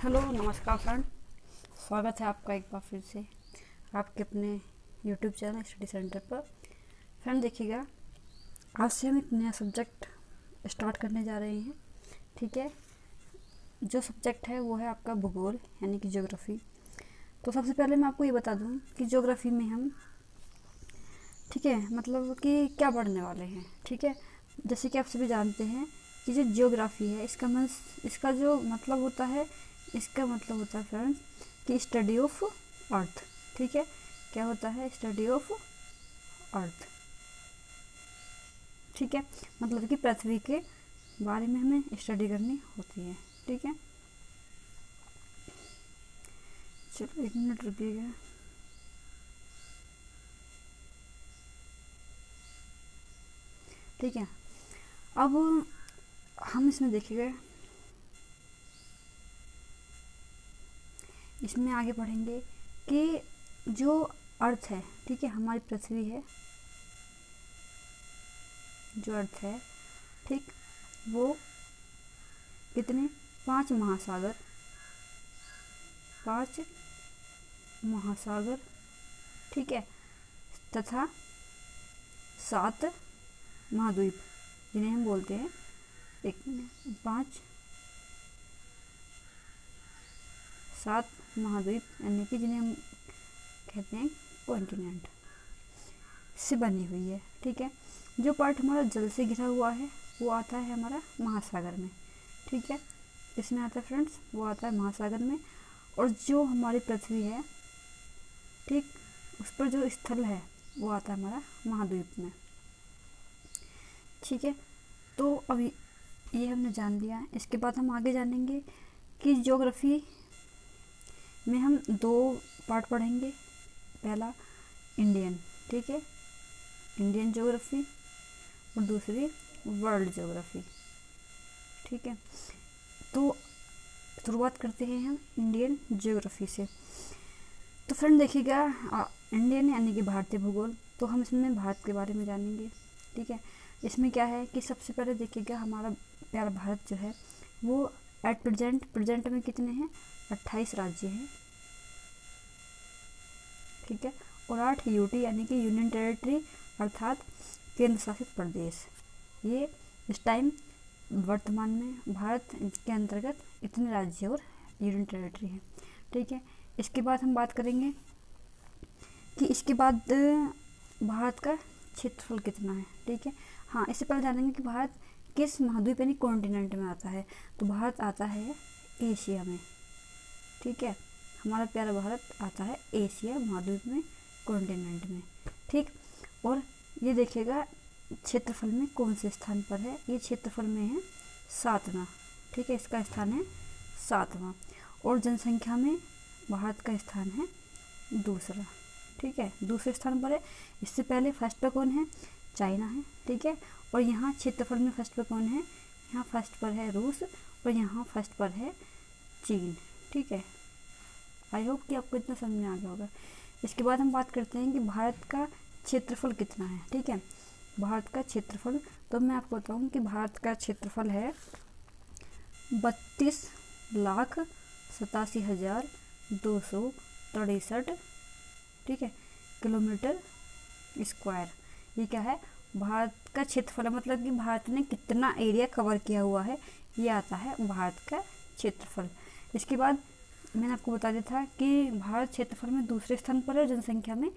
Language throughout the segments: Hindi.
हेलो नमस्कार फ्रेंड, स्वागत है आपका एक बार फिर से आपके अपने यूट्यूब चैनल स्टडी सेंटर पर। फ्रेंड देखिएगा, आज से हम एक नया सब्जेक्ट स्टार्ट करने जा रहे हैं। ठीक है, जो सब्जेक्ट है वो है आपका भूगोल यानी कि ज्योग्राफी। तो सबसे पहले मैं आपको ये बता दूं कि ज्योग्राफी में हम ठीक है मतलब कि क्या पढ़ने वाले हैं। ठीक है, जैसे कि आप सभी जानते हैं कि जो ज्योग्राफी है इसका जो मतलब होता है, इसका मतलब होता है फ्रेंड्स कि स्टडी ऑफ अर्थ। ठीक है, क्या होता है? Study of earth. ठीक है, मतलब कि पृथ्वी के बारे में हमें स्टडी करनी होती है। ठीक है, चलो 1 मिनट रुकिएगा। ठीक है, अब हम इसमें देखिएगा, इसमें आगे पढ़ेंगे कि जो अर्थ है, ठीक है, हमारी पृथ्वी है, जो अर्थ है, ठीक, वो कितने 5 महासागर, 5 महासागर, ठीक है, तथा 7 महाद्वीप, जिन्हें हम बोलते हैं 7 महाद्वीप यानी कि जिन्हें हम कहते हैं कॉन्टिनेंट, से बनी हुई है। ठीक है, जो पार्ट हमारा जल से घिरा हुआ है वो आता है हमारा महासागर में। ठीक है, इसमें आता है फ्रेंड्स, वो आता है महासागर में। और जो हमारी पृथ्वी है, ठीक, उस पर जो स्थल है वो आता है हमारा महाद्वीप में। ठीक है, तो अभी ये हमने जान लिया है। इसके बाद हम आगे जानेंगे कि ज्योग्राफी में हम 2 पार्ट पढ़ेंगे। पहला इंडियन, ठीक है, इंडियन ज्योग्राफी, और दूसरी वर्ल्ड ज्योग्राफी। ठीक है, तो शुरुआत करते हैं हम इंडियन ज्योग्राफी से। तो फ्रेंड देखिएगा, इंडियन यानी कि भारतीय भूगोल, तो हम इसमें भारत के बारे में जानेंगे। ठीक है, इसमें क्या है कि सबसे पहले देखिएगा हमारा प्यारा भारत जो है वो एट प्रेजेंट में कितने हैं? 28 राज्य हैं। ठीक है, और 8 यूटी यानी कि यूनियन टेरिटरी अर्थात केंद्र शासित प्रदेश, ये इस टाइम वर्तमान में भारत के अंतर्गत इतने राज्य और यूनियन टेरिटरी हैं। ठीक है, इसके बाद हम बात करेंगे कि इसके बाद भारत का क्षेत्रफल कितना है। ठीक है, हाँ, इससे पहले जानेंगे कि भारत किस महाद्वीप यानी कॉन्टिनेंट में आता है। तो भारत आता है एशिया में। ठीक है, हमारा प्यारा भारत आता है एशिया महाद्वीप में, कॉन्टिनेंट में। ठीक, और ये देखिएगा क्षेत्रफल में कौन से स्थान पर है। ये क्षेत्रफल में है 7वां। ठीक है, इसका स्थान है 7वां। और जनसंख्या में भारत का स्थान है दूसरा। ठीक है, दूसरे स्थान पर है। इससे पहले फर्स्ट पर कौन है? चाइना है। ठीक है, और यहाँ क्षेत्रफल में फर्स्ट पर कौन है? यहाँ फर्स्ट पर है रूस, और यहाँ फर्स्ट पर है चीन। ठीक है, आई होप कि आपको इतना समझ में आ गया होगा। इसके बाद हम बात करते हैं कि भारत का क्षेत्रफल कितना है। ठीक है, भारत का क्षेत्रफल, तो मैं आपको बताऊं कि भारत का क्षेत्रफल है 32,87,263, ठीक है, किलोमीटर स्क्वायर। ये क्या है? भारत का क्षेत्रफल, मतलब कि भारत ने कितना एरिया कवर किया हुआ है, ये आता है भारत का क्षेत्रफल। इसके बाद मैंने आपको बता दिया था कि भारत क्षेत्रफल में दूसरे स्थान पर है, जनसंख्या में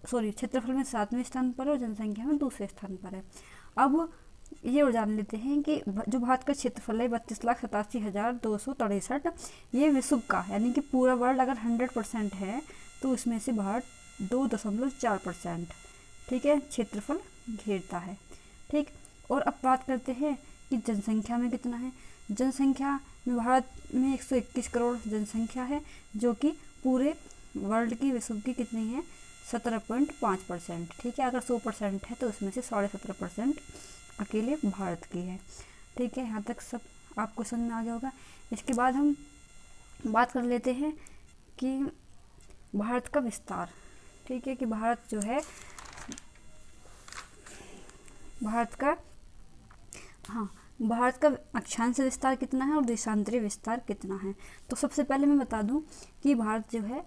क्षेत्रफल में 7वें स्थान पर है और जनसंख्या में दूसरे स्थान पर है। अब ये और जान लेते हैं कि जो भारत का क्षेत्रफल है 32,87,263, ये विश्व का यानी कि पूरा वर्ल्ड अगर 100% है तो उसमें से भारत 2.4%, ठीक है, क्षेत्रफल घेरता है। ठीक, और अब बात करते हैं कि जनसंख्या में कितना है। जनसंख्या में भारत में 121 करोड़ जनसंख्या है, जो कि पूरे वर्ल्ड की विश्व की कितनी है? 17.5%। ठीक है, अगर 100% है तो उसमें से 17.5% अकेले भारत की है। ठीक है, यहाँ तक सब आपको समझ में आ गया होगा। इसके बाद हम बात कर लेते हैं कि भारत का विस्तार। ठीक है, कि भारत जो है, भारत का, हाँ, भारत का अक्षांश विस्तार कितना है और देशांतरीय विस्तार कितना है। तो सबसे पहले मैं बता दूं कि भारत जो है,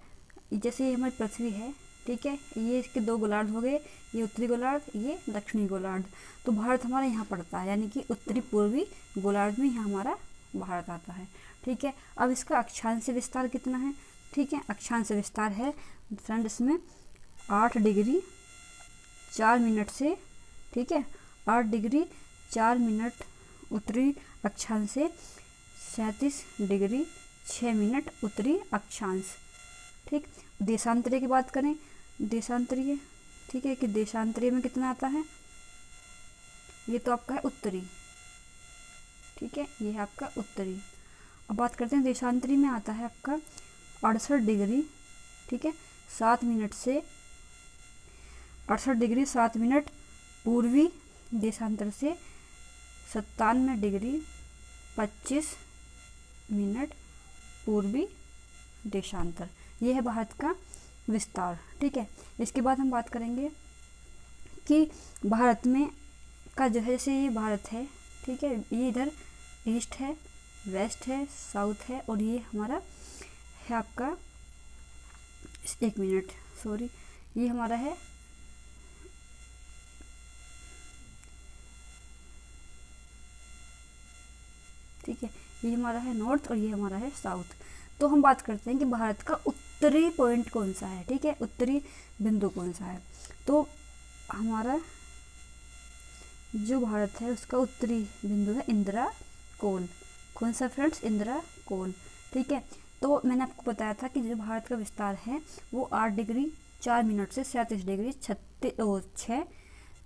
जैसे ये हमारी पृथ्वी है, ठीक है, ये इसके दो गोलार्ध हो गए, ये उत्तरी गोलार्ध, ये दक्षिणी गोलार्ध। तो भारत हमारा यहाँ पड़ता है, यानी कि उत्तरी पूर्वी गोलार्ध में यहाँ हमारा भारत आता है, ठीक है। अब इसका अक्षांश विस्तार कितना है, ठीक है, अक्षांश विस्तार है फ्रेंड इसमें 8 डिग्री 4 मिनट से, ठीक है, 8 डिग्री 4 मिनट उत्तरी अक्षांश से 37 डिग्री 6 मिनट उत्तरी अक्षांश, ठीक। देशांतरीय की बात करें, देशांतरीय, ठीक है, कि देशांतरीय में कितना आता है, ये तो आपका है उत्तरी, ठीक है, ये है आपका उत्तरी। अब बात करते हैं देशांतरी में आता है आपका 68 डिग्री, ठीक है, 7 मिनट से 68 डिग्री 7 मिनट पूर्वी देशांतर से 97 डिग्री 25 मिनट पूर्वी देशांतर। ये है भारत का विस्तार, ठीक है। इसके बाद हम बात करेंगे कि भारत में का जो है, जैसे ये भारत है, ठीक है, ये इधर ईस्ट है, वेस्ट है, साउथ है, और ये हमारा है आपका, एक मिनट सॉरी, ये हमारा है ठीक है, ये हमारा है नॉर्थ और ये हमारा है साउथ। तो हम बात करते हैं कि भारत का उत्तरी पॉइंट कौन सा है, ठीक है, उत्तरी बिंदु कौन सा है। तो हमारा जो भारत है उसका उत्तरी बिंदु है इंदिरा कोल। कौन सा फ्रेंड्स, इंदिरा कोल, ठीक है। तो मैंने आपको बताया था कि जो भारत का विस्तार है वो 8 डिग्री 4 मिनट से 37 डिग्री 6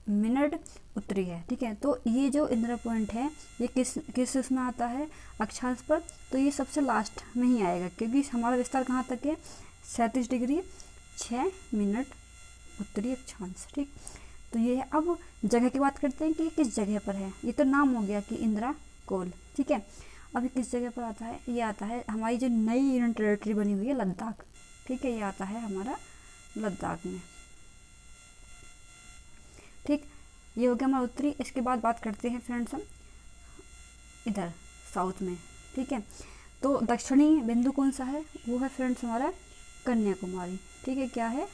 मिनट उत्तरी है, ठीक है। तो ये जो इंदिरा पॉइंट है ये किस उसमें आता है, अक्षांश पर। तो ये सबसे लास्ट में ही आएगा, क्योंकि हमारा विस्तार कहाँ तक है, 37 डिग्री 6 मिनट उत्तरी अक्षांश, ठीक। तो ये है। अब जगह की बात करते हैं कि किस जगह पर है। ये तो नाम हो गया कि इंदिरा कोल, ठीक है। अब ये किस जगह पर आता है, ये आता है हमारी जो नई यूनियन टेरिटरी बनी हुई है लद्दाख, ठीक है, ये आता है हमारा लद्दाख में, ठीक। ये हो गया हमारा उत्तरी। इसके बाद बात करते हैं फ्रेंड्स हम इधर साउथ में, ठीक है। तो दक्षिणी बिंदु कौन सा है, वो है फ्रेंड्स हमारा कन्याकुमारी, ठीक है। क्या है,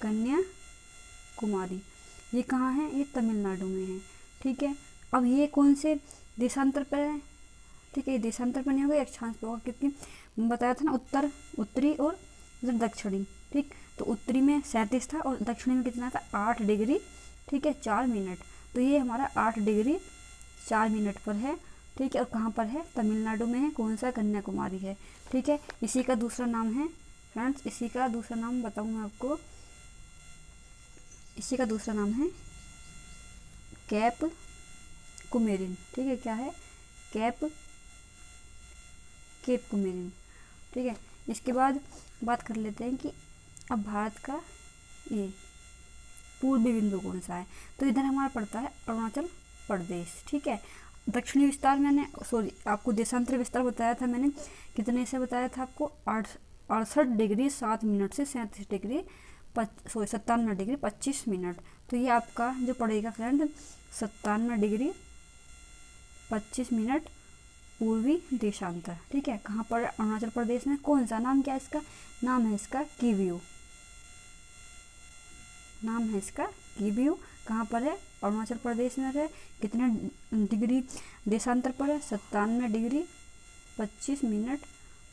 कन्याकुमारी। ये कहाँ है, ये तमिलनाडु में है, ठीक है। अब ये कौन से देशांतर पर है, ठीक है, ये देशांतर पर नहीं होगा, अक्षांश पर होगा, क्योंकि बताया था ना उत्तरी और इधर दक्षिणी, ठीक। तो उत्तरी में 37 था और दक्षिणी में कितना था, 8 डिग्री, ठीक है, 4 मिनट। तो ये हमारा 8 डिग्री 4 मिनट पर है, ठीक है। और कहाँ पर है, तमिलनाडु में है, कौन सा, कन्याकुमारी है, ठीक है। इसी का दूसरा नाम है फ्रेंड्स, इसी का दूसरा नाम बताऊँ मैं आपको, इसी का दूसरा नाम है कैप कुमेरिन, ठीक है। क्या है, केप कुमेरिन, ठीक है। इसके बाद बात कर लेते हैं कि अब भारत का ये पूर्वी बिंदु कौन सा है। तो इधर हमारा पड़ता है अरुणाचल प्रदेश, ठीक है। दक्षिणी विस्तार मैंने आपको देशांतरी विस्तार बताया था मैंने, कितने से बताया था आपको, 68 डिग्री 7 मिनट से 37 डिग्री 97 डिग्री 25 मिनट। तो ये आपका जो पड़ेगा फ्रेंड 97 डिग्री 25 मिनट पूर्वी देशांतर, ठीक है। कहाँ पर, अरुणाचल प्रदेश में। कौन सा, नाम क्या है इसका, नाम है इसका कीव्यू, नाम है इसका कीव्यू। कहाँ पर है, अरुणाचल प्रदेश में है। कितने डिग्री देशांतर पर है, 97 डिग्री 25 मिनट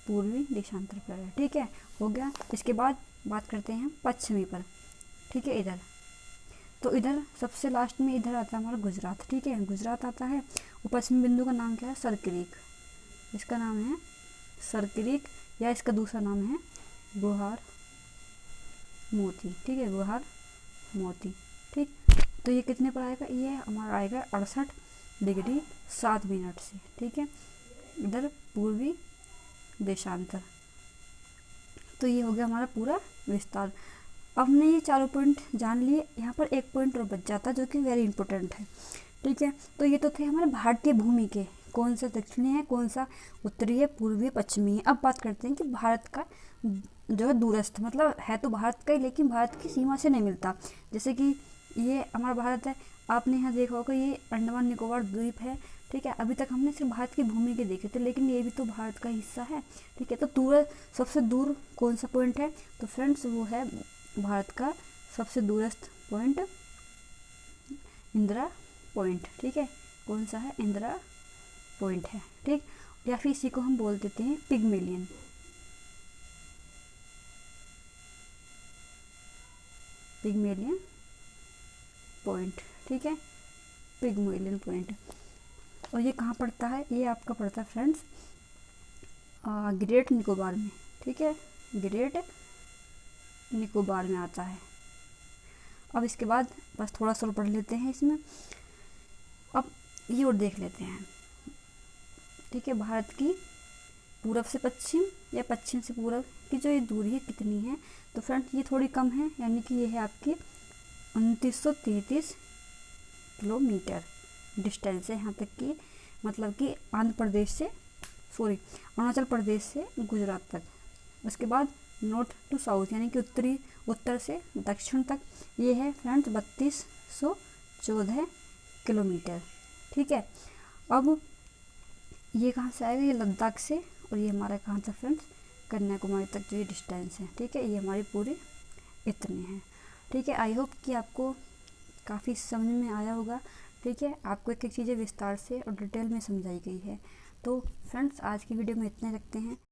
पूर्वी देशांतर पर है, ठीक है, हो गया। इसके बाद बात करते हैं पश्चिमी पर, ठीक है, इधर। तो इधर सबसे लास्ट में इधर आता है हमारा गुजरात, ठीक है, गुजरात आता है। और पश्चिमी बिंदु का नाम क्या है, सरक्रीक, इसका नाम है सरक्रीक, या इसका दूसरा नाम है गुहार मोती, ठीक है, गुहार मोती, ठीक। तो ये कितने पर आएगा, ये हमारा आएगा 68 डिग्री 7 मिनट से, ठीक है, इधर पूर्वी देशांतर। तो ये हो गया हमारा पूरा विस्तार। अब हमने ये चारों पॉइंट जान लिए। यहाँ पर एक पॉइंट और बच जाता जो कि वेरी इंपॉर्टेंट है, ठीक है। तो ये तो थे हमारे भारतीय भूमि के, कौन सा दक्षिणी है, कौन सा उत्तरी है, पूर्वी पश्चिमी है। अब बात करते हैं कि भारत का जो है दूरस्थ, मतलब है तो भारत का ही लेकिन भारत की सीमा से नहीं मिलता। जैसे कि ये हमारा भारत है, आपने यहाँ देखा होगा ये अंडमान निकोबार द्वीप है, ठीक है। अभी तक हमने सिर्फ भारत की भूमि के देखे थे, लेकिन ये भी तो भारत का हिस्सा है, ठीक है। तो दूर सबसे दूर कौन सा पॉइंट है, तो फ्रेंड्स वो है भारत का सबसे दूरस्थ पॉइंट इंदिरा पॉइंट, ठीक है। कौन सा है, इंदिरा पॉइंट है, ठीक। या फिर इसी को हम बोल देते हैं पिग्मेलियन, पिग्मेलियन पॉइंट, ठीक है, पिग्मेलियन पॉइंट। और ये कहाँ पड़ता है, ये आपका पड़ता है फ्रेंड्स ग्रेट निकोबार में, ठीक है, ग्रेट निकोबार में आता है। अब इसके बाद बस थोड़ा सा पढ़ लेते हैं इसमें। अब ये और देख लेते हैं, ठीक है, भारत की पूरब से पश्चिम या पश्चिम से पूरब की जो ये दूरी है कितनी है, तो फ्रेंड्स ये थोड़ी कम है, यानी कि ये है आपकी 2933 किलोमीटर डिस्टेंस है यहाँ तक कि, मतलब कि अरुणाचल प्रदेश से गुजरात तक। उसके बाद नॉर्थ टू साउथ यानी कि उत्तर से दक्षिण तक ये है फ्रेंड्स 3214 किलोमीटर, ठीक है। अब ये कहाँ से आएगा, ये लद्दाख से, और ये हमारा कहाँ तक फ्रेंड्स, कन्याकुमारी तक जो ये डिस्टेंस है, ठीक है। ये हमारी पूरी इतनी है, ठीक है। आई होप कि आपको काफ़ी समझ में आया होगा, ठीक है। आपको एक एक चीज़ें विस्तार से और डिटेल में समझाई गई है। तो फ्रेंड्स आज की वीडियो में इतने रखते हैं।